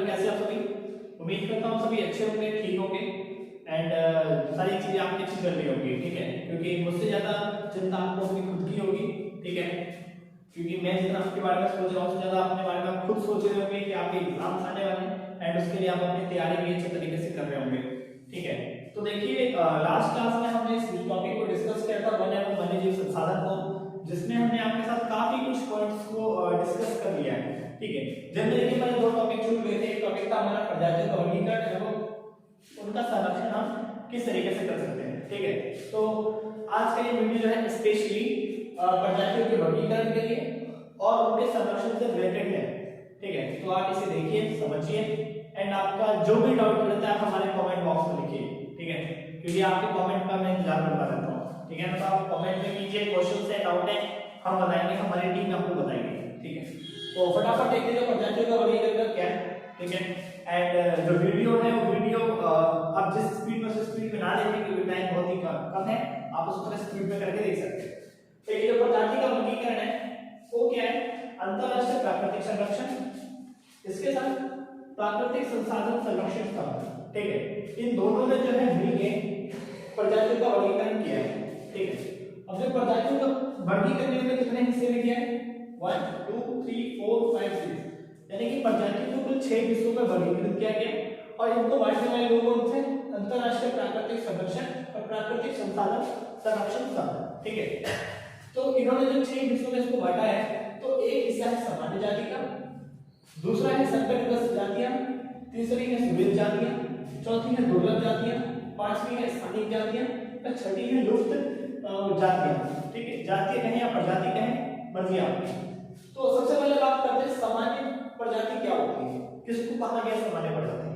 कैसे आप सभी? उम्मीद करता हूँ सभी अच्छे होंगे, ठीक होंगे एंड सारी चीजें आपकी अच्छी चल रही होंगी, ठीक है। क्योंकि मुझसे ज्यादा चिंता आपको अपनी खुद की होगी, ठीक है। क्योंकि मैं जितना आपके बारे में सोच रहा हूँ उससे ज्यादा अपने बारे में खुद सोच रहे होंगे कि आपके एग्जाम्स आने वाले हैं एंड उसके लिए आप अपनी तैयारी भी अच्छे तरीके से कर रहे होंगे, ठीक है। तो देखिए लास्ट क्लास में हमने इस टॉपिक को डिस्कस किया था वन्यजीव संसाधन को, जिसमें हमने आपके साथ काफी कुछ पॉइंट्स को डिस्कस कर लिया है, ठीक है। जनरली देखिए पहले दो टॉपिक छूट गए थे। एक टॉपिक था हमारा प्रजातियों का वर्गीकरण एवं उनका संरक्षण हम किस तरीके से कर सकते हैं, ठीक है। तो आज का ये वीडियो जो है स्पेशली प्रजातियों के वर्गीकरण के लिए और उनके संरक्षण से रिलेटेड है, ठीक है। तो आप इसे देखिए, समझिए एंड आपका जो भी डाउट रहता है आप हमारे कमेंट बॉक्स में लिखिए, ठीक है। क्योंकि आपके कमेंट का मैं इंतजार करता रहता हूँ, ठीक है। तो आप कमेंट में कीजिए, क्वेश्चन है, डाउट है, हम बताएंगे, हमारी टीम आपको बताएगी, ठीक है। तो फटाफट देखते हैं प्रजातियों का वर्गीकरण क्या है, ठीक है। एंड जो वीडियो है वो वीडियो आप जिस स्पीड में स्पीड में ना देखें क्योंकि टाइम बहुत ही कम है, आप उस तरह स्पीड में करके देख सकते हैं। तो ये जो प्रजाति का वर्गीकरण है वो क्या है? अंतरराष्ट्रीय प्राकृतिक संरक्षण, इसके साथ प्राकृतिक संसाधन संरक्षण स्तंभ, ठीक है। इन दोनों ने जो है मिलके प्रजातियों का वर्गीकरण किया है, ठीक है। अब जो प्रजातियों का वर्गीकरण में कितने हिस्से में किया है? 1 2 3 4 5 6, यानी कि प्रजातियों को कुल 6 हिस्सों में वर्गीकृत किया गया और इनको बांटने वाले लोग कौन थे? अंतरराष्ट्रीय प्राकृतिक संरक्षण और प्राकृतिक संसाधन संरक्षण स्तंभ, ठीक है। तो इन्होंने जो 6 हिस्सों में इसको बांटा है, तो एक हिस्सा है सामान्य जाति का, दूसरा है संकटग्रस्त जातियां, तीसरी है सुविध जातियां, चौथी है दुर्लभ जातियां, पांचवी है स्थानिक जातियां और छठी है लुप्त जातियां, ठीक है। जाति कहें या प्रजाति कहें, मर्जी आपकी। तो सबसे पहले बात करते हैं सामान्य प्रजाति क्या होती है, किसको कहा गया सामान्य प्रजाति,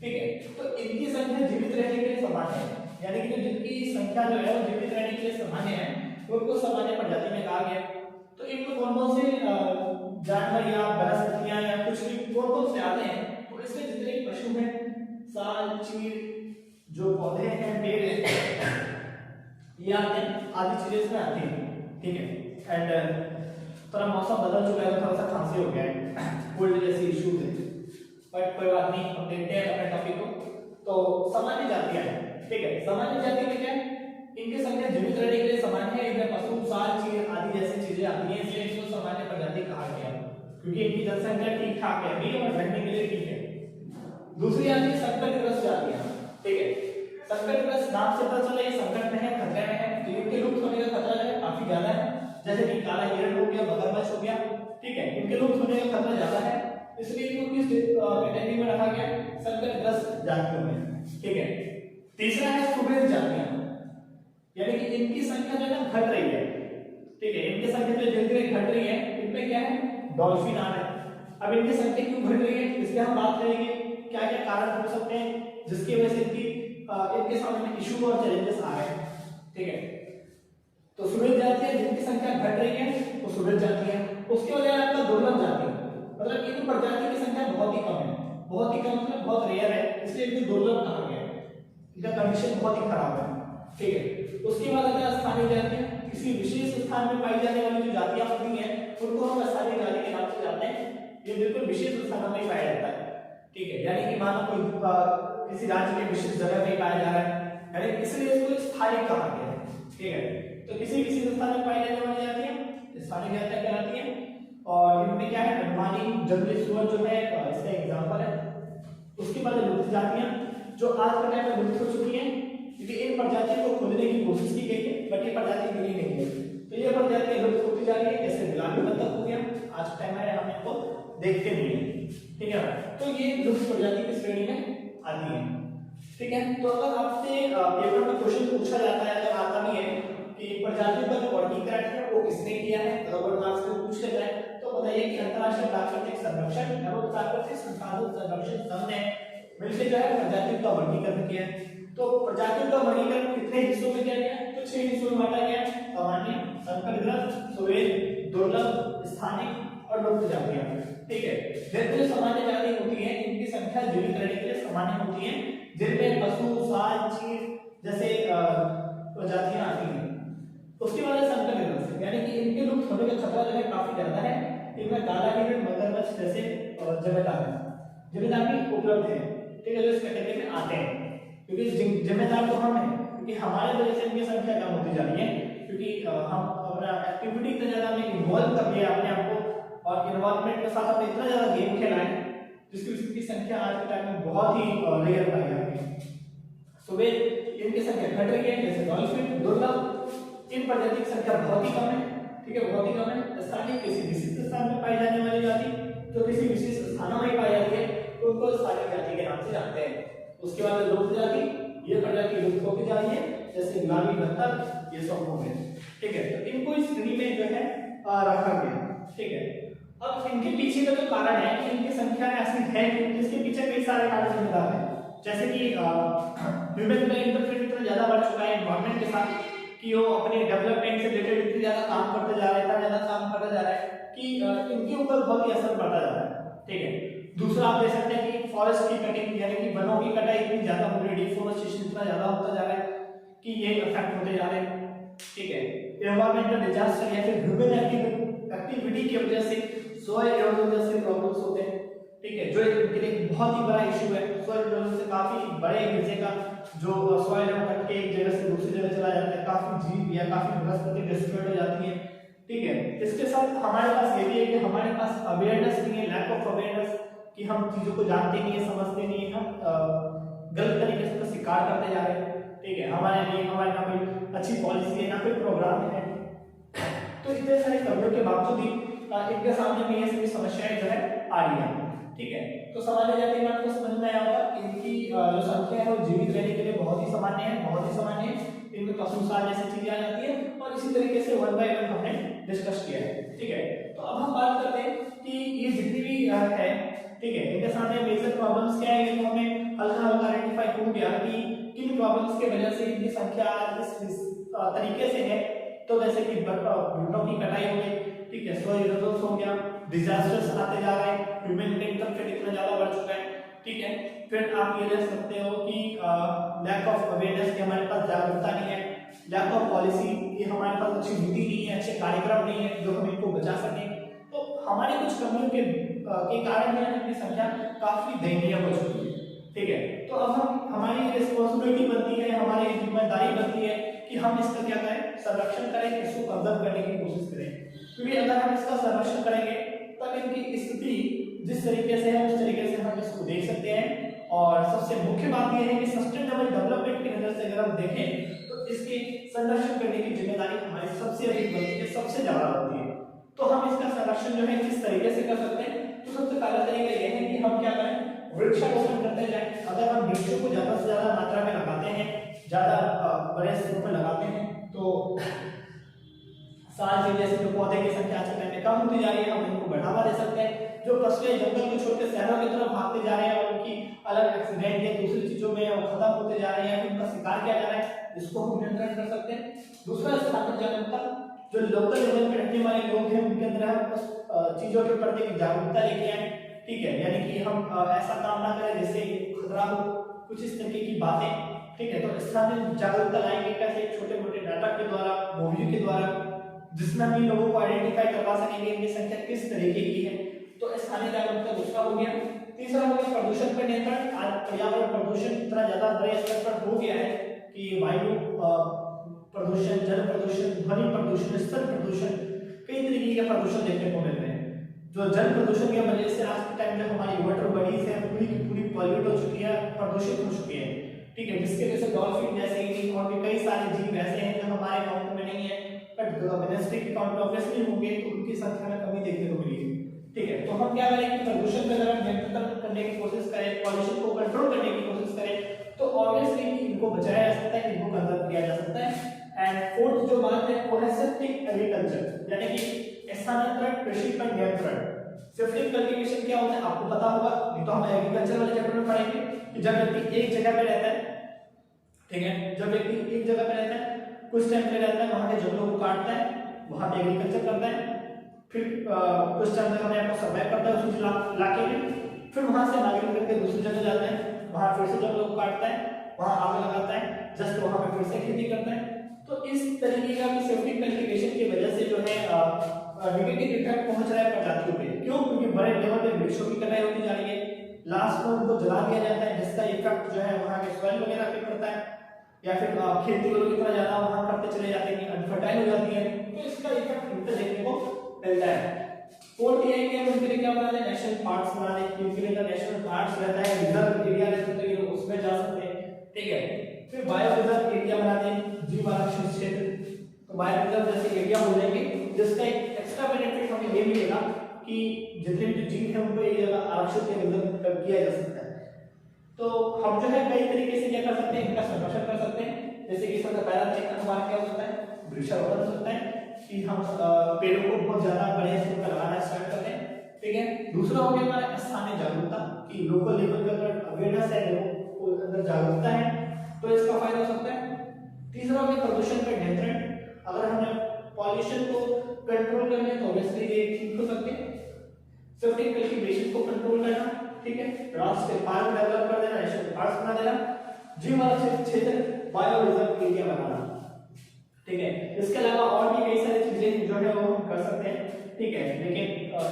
ठीक है। तो इनकी संख्या जीवित रहने के लिए सामान्य है, यानी कि जिनकी संख्या जो है वो जीवित रहने के लिए सामान्य है उनको सामान्य प्रजाति में कहा गया। तो इनमें कौन-कौन से जानवर या वनस्पतियां या कुछ भी कौन-कौन से आते हैं? तो इसमें जितने पशु हैं, साल, चीड़, जो पौधे हैं, पेड़ हैं, ये आते हैं, आदि चीजें इसमें आती हैं, ठीक है। एंड थोड़ा मौसम बदल चुका है तो थोड़ा सा खांसी हो गया है, कोल्ड जैसी इशू है, बट कोई बात नहीं, हम देखते हैं अपने टॉपिक को। तो सामान्य जातियां हैं, ठीक है। सामान्य जाति में क्या है? इनकी संख्या जीवित रहने के लिए सामान्य है, इनमें पशु, साल, चीड़ आदि जैसी चीजें आती हैं, इसलिए इसको सामान्य प्रजाति कहा गया, क्योंकि इनकी जनसंख्या ठीक ठाक है भी और रहने के लिए ठीक है। दूसरी आती है संकटग्रस्त जातियां, ठीक है। संकटग्रस्त नाम से पता चला ये संकट में है, खतरे में है, तो इनके लुप्त होने का खतरा जो है काफी ज्यादा है, जैसे कि काला हिरण हो गया, मगरमच्छ हो गया, ठीक है। इनके लुप्त होने का खतरा ज्यादा है, इसलिए इनको किस कैटेगरी में रखा गया? संकटग्रस्त जातियों में, ठीक है। तीसरा है सुविध जातियां, यानी कि इनकी संख्या जो है घट रही है, ठीक है। इनकी संख्या जो धीरे-धीरे घट रही है, इनमें क्या है? डॉल्फिन आ रहे हैं। अब इनकी संख्या क्यों घट रही है इसके हम बात करेंगे, क्या-क्या कारण हो सकते हैं जिसकी वजह से इनके सामने इशू और चैलेंजेस आ रहे हैं, ठीक है। तो सुविध जातियां जिनकी संख्या घट रही है वो सुविध जाति है। उसके बजाय आपका दुर्लभ जाति, मतलब इन प्रजाति की संख्या बहुत ही कम है, बहुत ही कम मतलब बहुत रेयर है, इसलिए इनको दुर्लभ कहा गया है, इनका कंडीशन बहुत ही खराब है, ठीक है। उसके बाद अगर स्थानीय जातियां, किसी विशेष स्थान में पाई जाने वाली जो जातियां होती हैं उनको हम स्थानीय जाति के नाम से जानते हैं। ये बिल्कुल विशेष स्थानों में पाया जाता है, ठीक है। यानी कि मानो कोई किसी राज्य के विशेष जगह में पाया जा रहा है, यानी इसलिए इसको स्थानिक कहा गया है, ठीक है। तो किसी विशेष स्थान में पाई जाने वाली जातियां स्थानिक जातियां कहलाती हैं। और इनमें क्या है? अनुमानी जंगली सुअर जो है इसका एग्जांपल है। उसके बाद लुप्त जातियां जो आज के टाइम में लुप्त हो चुकी हैं, क्योंकि इन प्रजातियों को खोजने की कोशिश की गई है बट ये प्रजाति मिली नहीं है, तो ये प्रजातियां लुप्त होती जा रही है, जैसे गुलाबी बतख हो गया, आज के टाइम में हम इनको देखते नहीं है, ठीक है। तो ये लुप्त प्रजाति की श्रेणी में आती है, ठीक है। तो अगर आपसे पेपर में क्वेश्चन पूछा जाता है, अगर आता भी है कि प्रजातियों का जो वर्गीकरण है वो किसने किया है, अगर आपसे पूछ लिया जाए तो बताइए कि अंतरराष्ट्रीय प्राकृतिक संरक्षण एवं प्राकृतिक संसाधन संरक्षण संघ ने मिलकर जो है प्रजातियों का वर्गीकरण किया है। तो प्रजातियों का वर्गीकरण कितने हिस्सों में किया गया? तो 6 हिस्सों में बांटा गया, सामान्य, संकटग्रस्त, सुविध, दुर्लभ, स्थानिक और लुप्त जातियां, ठीक है। जितने सामान्य जाति होती है इनकी संख्या जीवित रहने के लिए सामान्य होती है, जिनमें पशु, साल, चीड़ जैसे प्रजातियां आती हैं। उसके बाद संकटग्रस्त, यानी कि इनके लुप्त होने का खतरा जो है काफी ज्यादा है, इनमें काला हिरण, मगरमच्छ जैसे जगह है। जिम्मेदारी उपलब्ध है, ठीक है, जो इस कैटेगरी में आते हैं, क्योंकि जिम्मेदार तो हम हैं, क्योंकि हमारे वजह से इनकी संख्या कम होती जा रही है, क्योंकि हम अपना एक्टिविटी इतना ज्यादा में इन्वॉल्व कर लिया अपने आप को, और इन्वॉल्वमेंट के साथ हमने इतना ज्यादा गेम खेला है जिसकी इसकी संख्या आज के टाइम में बहुत ही रेयर पाई जाती है। सुबह इनकी संख्या घट रही है, जैसे डॉल्फिन, दुर्लभ, इन प्रजाति की संख्या बहुत ही कम है, ठीक है, बहुत ही कम है। स्थानीय किसी विशिष्ट स्थान में पाई जाने वाली जाति जो किसी विशिष्ट स्थानों में पाई जाती है तो उनको स्थानीय जाति के नाम से जानते हैं। उसके बाद लुप्त जाति, ये प्रजाति लुप्त होती जा रही है, जैसे गुलाबी बत्तख, ये सब हो गए, ठीक है, तो इनको इस श्रेणी में जो है रखा गया, ठीक है। अब इनके पीछे का जो कारण है कि इनकी संख्या ऐसी है जिसके पीछे कई सारे कारण जिम्मेदार हैं, जैसे कि ह्यूमन का इंटरफेरेंस इतना ज्यादा बढ़ चुका है एनवायरनमेंट के साथ कि वो अपने डेवलपमेंट से रिलेटेड इतनी ज्यादा काम करते जा रहे हैं, इतना ज्यादा काम करते जा रहा है कि इनके ऊपर बहुत ही असर पड़ता जा रहा है, ठीक है। दूसरा आप देख सकते हैं कि फॉरेस्ट की कटिंग यानी कि वनों की कटाई इतनी ज्यादा हो रही है, डिफोरेस्टेशन इतना ज्यादा होता जा रहा है कि ये इफेक्ट होते जा रहे हैं, ठीक है। एनवायरमेंटल डिजास्टर या फिर ह्यूमन एक्टिविटी की वजह से सॉइल इरोजन जैसे प्रॉब्लम्स होते हैं, ठीक है, जो इनके लिए बहुत ही बड़ा इशू है। सॉइल इरोजन से काफी बड़े हिस्से का जो सॉइल है कट के एक जगह से दूसरी जगह चला जाता है, काफी जीव या काफी वनस्पति डिस्ट्रॉय हो जाती है, ठीक है। इसके साथ हमारे पास ये भी है कि हमारे पास अवेयरनेस नहीं है, लैक ऑफ अवेयरनेस, कि हम चीजों को जानते नहीं है, समझते नहीं है, हम गलत तरीके से उसका शिकार करते जा रहे हैं, ठीक है। हमारे लिए हमारे ना कोई अच्छी पॉलिसी है, ना कोई प्रोग्राम है, तो इतने सारी कमियों के बावजूद ही इनके सामने भी ये सभी समस्याएं जो है आ रही है, ठीक है। तो सामान्य जाति में आपको समझ में आया होगा इनकी जो संख्या है वो जीवित रहने के लिए बहुत ही सामान्य है, बहुत ही सामान्य है। इनमें पशुसार जैसी चीजें आ जाती है और इसी तरीके से वन बाय वन हमने डिस्कस किया है, ठीक है। तो अब हम बात करते हैं कि ये जितनी भी है, ठीक है, इनके सामने मेजर प्रॉब्लम्स क्या है, तो हमें हल्का हल्का आइडेंटिफाई हो गया कि किन प्रॉब्लम्स के वजह से इनकी संख्या इस तरीके से है। तो जैसे कि वनों की कटाई हो गई, ठीक है, सॉइल इरोजन हो गया, डिजास्टर्स आते जा रहे हैं, ह्यूमन इंटरफेरेंस इतना ज्यादा बढ़ चुका है, ठीक है। फिर आप ये देख सकते हो कि लैक ऑफ अवेयरनेस की हमारे पास जागरूकता नहीं है, लैक ऑफ पॉलिसी की हमारे पास अच्छी नीति नहीं है, अच्छे कार्यक्रम नहीं है जो हम इनको बचा सकें। तो हमारी कुछ कमियों के कारण इनकी संख्या काफी दयनीय हो चुकी है, ठीक है। तो अब हमारी रिस्पॉन्सिबिलिटी बनती है, हमारी जिम्मेदारी बनती है कि हम इसका क्या करें, संरक्षण करें, इसको कंजर्व करने की कोशिश करें, क्योंकि अगर हम इसका संरक्षण करेंगे तब इनकी स्थिति जिस तरीके से है उस तरीके से हम इसको देख सकते हैं। और सबसे मुख्य बात यह है कि सस्टेनेबल डेवलपमेंट की नजर से अगर हम देखें तो इसके संरक्षण करने की जिम्मेदारी हमारी सबसे अधिक बनती है, सबसे ज्यादा होती है। तो हम इसका संरक्षण जो है किस तरीके से कर सकते हैं, तो सबसे पहला तरीका यह है कि हम क्या करें, वृक्षारोपण करते जाएं। अगर हम वृक्षों को ज्यादा से ज्यादा मात्रा में लगाते हैं, ज्यादा बड़े स्तर पर लगाते हैं, तो साल के जैसे जो पौधे की संख्या आज के टाइम में कम होती जा रही है, हम इनको बढ़ावा दे सकते हैं। जो फसलें जंगल को छोड़ के शहरों की तरफ भागते जा रहे हैं और उनकी अलग एक्सीडेंट या दूसरी चीजों में वो खत्म होते जा रहे हैं, उनका शिकार किया जा रहा है, इसको हम नियंत्रण कर सकते हैं। दूसरा स्थानीय जागरूकता, जो लोकल लेवल पे रहने वाले लोग हैं उनके अंदर हम उस चीजों के प्रति जागरूकता लेके आए, ठीक है, यानी कि हम ऐसा काम ना करें जिससे खतरा हो, कुछ इस तरीके की बातें, ठीक है। तो स्थानीय जागरूकता लाएंगे कैसे, छोटे मोटे नाटक के द्वारा, मूवी के द्वारा, जिसमें हम लोगों को आइडेंटिफाई करवा सकेंगे इनकी संख्या किस तरीके की है। तो स्थानीय जागरूकता दूसरा हो गया। तीसरा हो गया प्रदूषण पर नियंत्रण। आज पर्यावरण प्रदूषण इतना ज्यादा बड़े स्तर पर हो गया है कि वायु प्रदूषण, जल प्रदूषण, ध्वनि प्रदूषण, स्थल प्रदूषण, कई तरीके के प्रदूषण देखने को मिल रहे हैं। जो जल प्रदूषण की वजह से आज के टाइम में हमारी वाटर बॉडीज है पूरी की पूरी पॉल्यूट हो चुकी है, प्रदूषित हो चुकी है, ठीक है, जिसके वजह से डॉल्फिन जैसे ही और भी कई सारे जीव ऐसे हैं जो हमारे अकाउंट में नहीं है, बट मिनिस्ट्री के अकाउंट में ऑब्वियसली होंगे, तो उनकी संख्या में कमी देखने को मिली है, ठीक है। तो हम क्या करें कि प्रदूषण पे अगर नियंत्रण करने की कोशिश करें, पॉल्यूशन को कंट्रोल करने की कोशिश करें, तो ऑब्वियसली इनको बचाया जा सकता है, इनको कंजर्व किया जा सकता है। एंड फोर्थ जो बात है वो है शिफ्टिंग एग्रीकल्चर, यानी कि स्थानांतरण कृषि पर नियंत्रण। शिफ्टिंग कल्टीवेशन क्या होता है आपको पता होगा, नहीं तो हम एग्रीकल्चर वाले चैप्टर में पढ़ेंगे कि जब व्यक्ति एक जगह पे रहता है, ठीक है, जब व्यक्ति एक जगह पे रहता है, कुछ टाइम पे रहता है, वहां के जंगलों को काटता है, वहां पे एग्रीकल्चर करता है, फिर कुछ टाइम तक अपने आप को सर्वाइव करता है उस इलाके में, फिर वहां से माइग्रेट करके दूसरी जगह जाता है, वहां फिर से जंगलों को काटता है, वहां आग लगाता है, जस्ट वहां पे फिर से खेती करता है। तो इस तरीके का शिफ्टिंग कल्टीवेशन की वजह से जो है नेगेटिव इफेक्ट पहुंच रहा है प्रजातियों पे। क्यों? क्योंकि बड़े लेवल पे वृक्षों की कटाई होती जा रही है, लास्ट में उनको जला दिया जाता है, जिसका इफेक्ट जो है वहाँ के सॉइल वगैरह पे पड़ता है, या फिर खेती को इतना ज्यादा वहाँ करते चले जाते हैं कि अनफर्टाइल हो जाती है, तो इसका इफेक्ट उनको देखने को मिलता है। फोर्थ ये है कि हम उनके लिए क्या बना दें, नेशनल पार्क्स बना दें, क्योंकि इनका नेशनल पार्क्स रहता है, रिजर्व एरिया रहता है, तो उसमें जा सकते हैं, ठीक है। फिर बायो रिजर्व एरिया बना दें, जीव आरक्षित क्षेत्र, तो बायो रिजर्व जैसे एरिया हो जाएंगे, जिसका एक एक्स्ट्रा बेनिफिट हमें ये मिलेगा कि जितने भी जीव हैं उनको एक जगह आरक्षित या रिजर्व किया जा सकता है। तो हम जो है कई तरीके से क्या कर सकते हैं, इनका संरक्षण कर सकते हैं, जैसे कि इसका पहला तरीका हमारा क्या हो सकता है, वृक्षारोपण हो सकता है, कि हम पेड़ों को बहुत ज्यादा बड़े से लगाना स्टार्ट करते हैं, ठीक है। दूसरा हो गया हमारा स्थानीय जागरूकता, कि लोकल लेवल पे अगर अवेयरनेस है, लोगों को अंदर जागरूकता है, तो इसका फायदा हो सकता है। तीसरा हो गया प्रदूषण पर नियंत्रण, अगर हमें पॉल्यूशन को कंट्रोल करना है तो ऑब्वियसली ये ठीक हो सकते हैं। सेफ्टी कल्टीवेशन को कंट्रोल करना, ठीक है, राष्ट्रीय पार्क डेवलप कर देना, नेशनल पार्क बना देना, जीव आरक्षित क्षेत्र, बायो रिजर्व एरिया बनाना, ठीक है। इसके अलावा और भी कई सारी चीजें जो है वो हम कर सकते हैं, ठीक है। लेकिन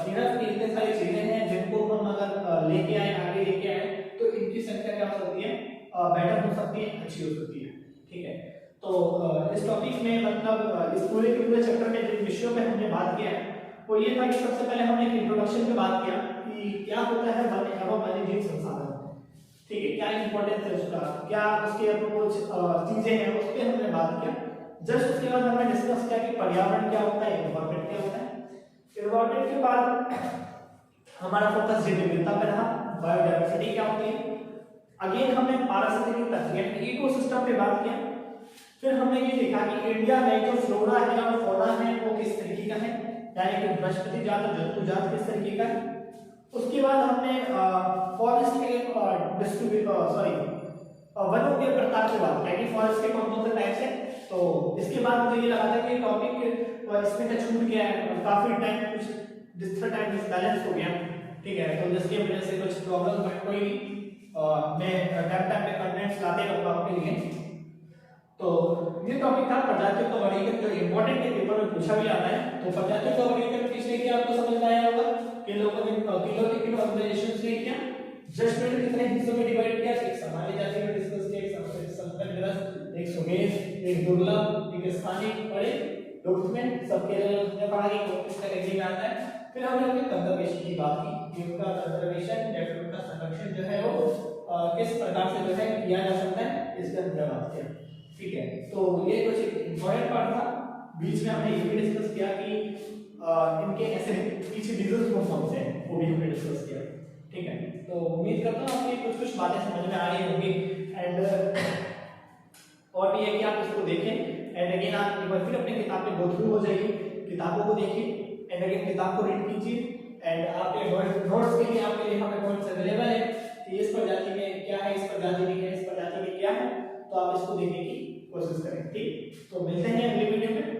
इनफ की इतनी सारी चीजें हैं जिनको हम अगर लेके आए, आगे लेके आए, तो इनकी संख्या क्या हो सकती है, बेटर हो सकती है, अच्छी हो सकती है, ठीक है। तो इस टॉपिक में मतलब इस पूरे के पूरे चैप्टर में जिन विषयों पे हमने बात किया है वो ये था कि सबसे पहले हमने एक इंट्रोडक्शन पे बात किया कि क्या होता है वन एवं वन्यजीव संसाधन, ठीक है, क्या इंपॉर्टेंस है उसका, क्या उसके कुछ चीजें हैं, उस पर हमने बात किया। जस्ट उसके बाद हमने डिस्कस किया कि पर्यावरण क्या होता है, एनवायरनमेंट क्या होता है। एनवायरनमेंट के बाद हमारा फोकस जैव विविधता पे रहा, बायोडायवर्सिटी क्या होती है। अगेन हमने पारिस्थितिकी तंत्र यानी इकोसिस्टम पे बात किया। फिर हमने ये देखा कि इंडिया में जो फ्लोरा है और फौना है वो किस तरीके का है, यानी कि वनस्पति जात और जंतु जात किस तरीके का है। उसके बाद हमने फॉरेस्ट के वनों के प्रकार की बात की, फॉरेस्ट के कौन कौन से टाइप्स हैं। तो इसके बाद मुझे ये लगा था कि टॉपिक इसमें का छूट गया है, काफी टाइम कुछ डिस्ट्रा टाइम डिसबैलेंस हो गया, ठीक है। तो जिसकी वजह से कुछ प्रॉब्लम है, कोई नहीं, मैं टाइम पे कंटेंट्स लाते रहूंगा आपके लिए। तो ये टॉपिक था प्रजातियों का वर्गीकरण, जो इंपॉर्टेंट है, पेपर में पूछा भी आता है। तो प्रजातियों का वर्गीकरण किसने किया, आपको समझ में आया होगा कि लोगों ने किलो ऑर्गेनाइजेशंस ने किया, जजमेंट कितने हिस्सों में डिवाइड किया, एक सामान्य जाति में डिस्कस किया, एक संकटग्रस्त, एक सुमेध, एक दुर्लभ, एक स्थानिक और एक लुप्त में, सबके ने पढ़ा कि किस तरह से आता है। फिर हमने अपने कंजर्वेशन की बात की कि उनका कंजर्वेशन या फिर उनका संरक्षण जो है वो किस प्रकार से जो है किया जा सकता है, इसके हमने बात किया, ठीक है। तो ये कुछ इंपॉर्टेंट पार्ट था। बीच में हमने ये भी डिस्कस किया कि इनके ऐसे पीछे डिजीज कौन से हैं, वो भी हमने डिस्कस किया, ठीक है। तो उम्मीद करता हूँ आपको कुछ बातें समझ में आ रही होंगी। एंड और भी है कि आप इसको देखें, एंड अगेन आप एक बार फिर अपनी किताब पे गो थ्रू हो जाइए, किताबों को देखिए, एंड अगेन किताब को रीड कीजिए, एंड आपके नोट्स के लिए आपके लिए यहाँ पे नोट्स अवेलेबल है कि इस प्रजाति में क्या है, इस प्रजाति में क्या है, इस प्रजाति में क्या है, तो आप इसको देखने की कोशिश करें, ठीक। तो मिलते हैं अगले वीडियो में।